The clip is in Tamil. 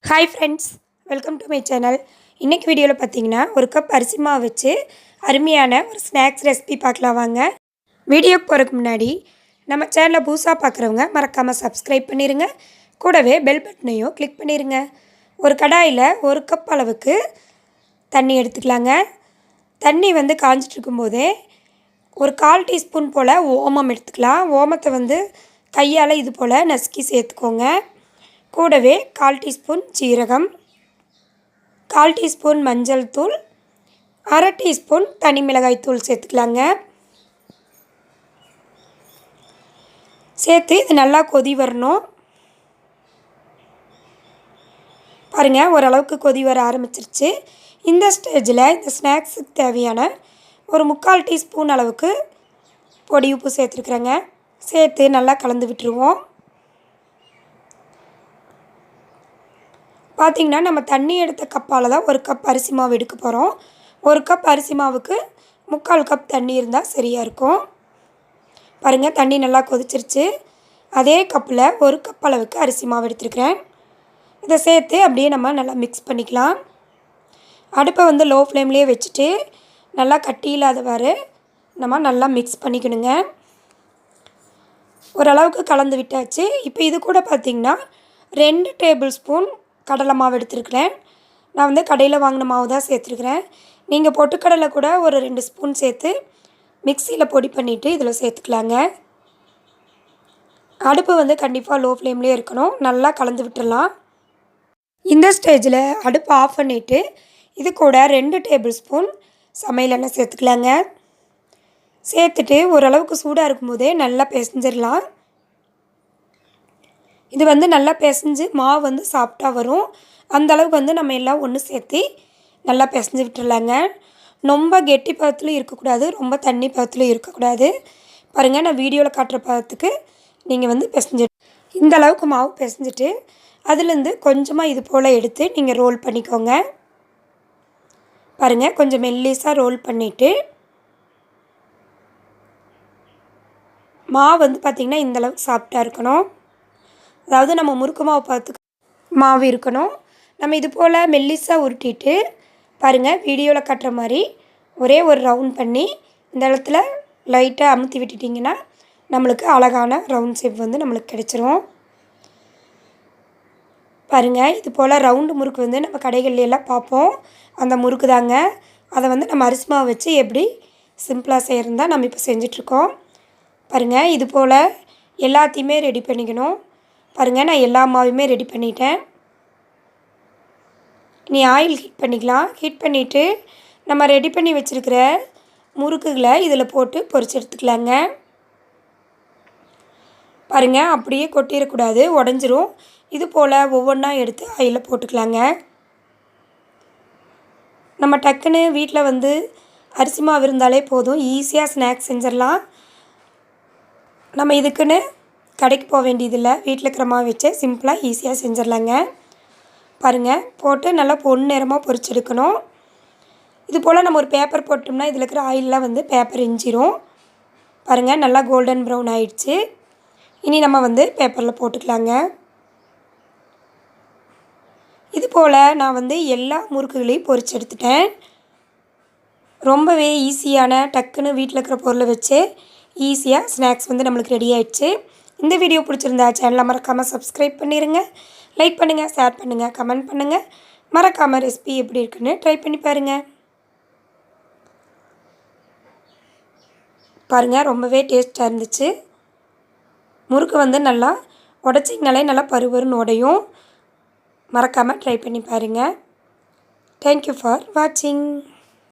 Hi friends, welcome to my channel. இன்றைக்கி வீடியோவில் பார்த்தீங்கன்னா ஒரு கப் அரிசி மாவு வச்சு அருமையான ஒரு ஸ்நாக்ஸ் ரெசிபி பார்க்கலாம் வாங்க. வீடியோக்கு போகிறதுக்கு முன்னாடி நம்ம சேனலை புதுசாக பார்க்குறவங்க மறக்காமல் சப்ஸ்கிரைப் பண்ணிடுங்க. கூடவே பெல் பட்டனையும் கிளிக் பண்ணிடுங்க. ஒரு கடாயில் ஒரு கப் அளவுக்கு தண்ணி எடுத்துக்கலாங்க. தண்ணி காஞ்சிட்டு இருக்கும்போதே ஒரு 1/4 டீஸ்பூன் போல் ஓமம் எடுத்துக்கலாம். ஓமத்தை கையால் இது போல் நசுக்கி சேர்த்துக்கோங்க. கூடவே 1/4 டீஸ்பூன் சீரகம், 1/4 டீஸ்பூன் மஞ்சள் தூள், 1/2 டீஸ்பூன் தனி மிளகாய் தூள் சேர்த்துக்கலாங்க. சேர்த்து இது நல்லா கொதி வரணும். பாருங்கள், ஓரளவுக்கு கொதி வர ஆரம்பிச்சிருச்சு. இந்த ஸ்டேஜில் இந்த ஸ்நாக்ஸுக்கு தேவையான ஒரு 3/4 டீஸ்பூன் அளவுக்கு பொடி உப்பு சேர்த்துருக்குறேங்க. சேர்த்து நல்லா கலந்து விட்டுருவோம். பார்த்திங்கன்னா நம்ம தண்ணி எடுத்த கப்பால் தான் ஒரு கப் அரிசி மாவு எடுக்க போகிறோம். ஒரு கப் அரிசி மாவுக்கு 3/4 கப் தண்ணி இருந்தால் சரியாக இருக்கும். பாருங்கள், தண்ணி நல்லா கொதிச்சிருச்சு. அதே கப்பில் ஒரு கப் அளவுக்கு அரிசி மாவு எடுத்துருக்கிறேன். இதை சேர்த்து அப்படியே நம்ம நல்லா மிக்ஸ் பண்ணிக்கலாம். அடுப்பை லோ ஃப்ளேம்லேயே வச்சுட்டு நல்லா கட்டி இல்லாதவாறு நம்ம நல்லா மிக்ஸ் பண்ணிக்கணுங்க. ஓரளவுக்கு கலந்து விட்டாச்சு. இப்போ இது கூட பார்த்திங்கன்னா 2 டேபிள் ஸ்பூன் கடலை மாவு எடுத்துருக்கிறேன். நான் கடையில் வாங்கின மாவு தான் சேர்த்துருக்குறேன். நீங்கள் பொட்டுக்கடலை கூட ஒரு 2 ஸ்பூன் சேர்த்து மிக்சியில் பொடி பண்ணிவிட்டு இதில் சேர்த்துக்கலாங்க. அடுப்பு கண்டிப்பாக லோ ஃப்ளேம்லேயே இருக்கணும். நல்லா கலந்து விட்டுடலாம். இந்த ஸ்டேஜில் அடுப்பு ஆஃப் பண்ணிவிட்டு இது கூட 2 டேபிள் ஸ்பூன் சமையல் எண்ணெய் சேர்த்துக்கலாங்க. சேர்த்துட்டு ஓரளவுக்கு சூடாக இருக்கும்போதே நல்லா பிசைஞ்சிடலாம். இது நல்லா பிசைஞ்சு மாவு சாஃப்டாக வரும். அந்தளவுக்கு நம்ம எல்லாம் ஒன்று சேர்த்து நல்லா பிசைஞ்சு விட்டுடலாங்க. ரொம்ப கெட்டி பதத்துலையும் இருக்கக்கூடாது, ரொம்ப தண்ணி பதத்துலையும் இருக்கக்கூடாது. பாருங்கள், நான் வீடியோவில் காட்டுற பதத்துக்கு நீங்கள் பிசைஞ்சு இந்த அளவுக்கு மாவு பிசைஞ்சிட்டு அதுலேருந்து கொஞ்சமாக இது போல் எடுத்து நீங்கள் ரோல் பண்ணிக்கோங்க. பாருங்கள், கொஞ்சம் மெல்லிஸாக ரோல் பண்ணிவிட்டு மாவு பார்த்திங்கன்னா இந்தளவுக்கு சாஃப்டாக இருக்கணும். அதாவது நம்ம முறுக்கு மாவு பார்த்துக்கு மாவு இருக்கணும். நம்ம இது போல் மெல்லிஸாக உருட்டிட்டு பாருங்கள், வீடியோவில் கட்டுற மாதிரி ஒரே ஒரு ரவுண்ட் பண்ணி இந்த இடத்துல லைட்டாக அமுத்தி விட்டுட்டிங்கன்னா நம்மளுக்கு அழகான ரவுண்ட் ஷேப் நம்மளுக்கு கிடச்சிரும். பாருங்கள், இது போல் ரவுண்டு முறுக்கு நம்ம கடைகள்லாம் பார்ப்போம். அந்த முறுக்கு தாங்க. அதை நம்ம அரிசி மாவு வச்சு எப்படி சிம்பிளாக செய்கிறதா நம்ம இப்போ செஞ்சிட்ருக்கோம். பாருங்கள், இது போல் எல்லாத்தையுமே ரெடி பண்ணிக்கணும். பாருங்கள், நான் எல்லா மாவையுமே ரெடி பண்ணிட்டேன். இனி ஆயில் ஹீட் பண்ணிக்கலாம். ஹீட் பண்ணிவிட்டு நம்ம ரெடி பண்ணி வச்சுருக்கிற முறுக்குகளை இதில் போட்டு பொரிச்சு எடுத்துக்கலாங்க. பாருங்கள், அப்படியே கொட்டிடக்கூடாது, உடஞ்சிரும். இது போல் ஒவ்வொன்றா எடுத்து ஆயிலில் போட்டுக்கலாங்க. நம்ம டக்குன்னு வீட்டில் அரிசி மாவு இருந்தாலே போதும், ஈஸியாக ஸ்நாக்ஸ் செஞ்சிடலாம். நம்ம இதுக்குன்னு கடைக்கு போக வேண்டியதில்லை, வீட்டில் இருக்கிற மாவு வச்சு சிம்பிளாக ஈஸியாக செஞ்சிடலாங்க. பாருங்கள், போட்டு நல்லா பொன்னிறமாக பொரிச்செடுக்கணும். இது போல் நம்ம ஒரு பேப்பர் போட்டோம்னா இதில் இருக்கிற ஆயிலெலாம் பேப்பர் எஞ்சிரும். பாருங்கள், நல்லா கோல்டன் ப்ரௌன் ஆகிடுச்சு. இனி நம்ம பேப்பரில் போட்டுக்கலாங்க. இது போல் நான் எல்லா முறுக்குகளையும் பொரிச்சு எடுத்துட்டேன். ரொம்பவே ஈஸியான டக்குன்னு வீட்டில் இருக்கிற பொருளை வச்சு ஈஸியாக ஸ்நாக்ஸ் நம்மளுக்கு ரெடி ஆகிடுச்சு. இந்த வீடியோ பிடிச்சிருந்தா சேனலை மறக்காமல் சப்ஸ்கிரைப் பண்ணிடுங்க. லைக் பண்ணுங்கள், ஷேர் பண்ணுங்கள், கமெண்ட் பண்ணுங்கள். மறக்காமல் ரெசிபி எப்படி இருக்குன்னு ட்ரை பண்ணி பாருங்கள். பாருங்கள், ரொம்பவே டேஸ்ட்டாக இருந்துச்சு. முறுக்கு நல்லா உடச்சிங்கனாலே நல்லா பருவருன்னு உடையும். மறக்காமல் ட்ரை பண்ணி பாருங்கள். தேங்க்யூ ஃபார் வாட்சிங்.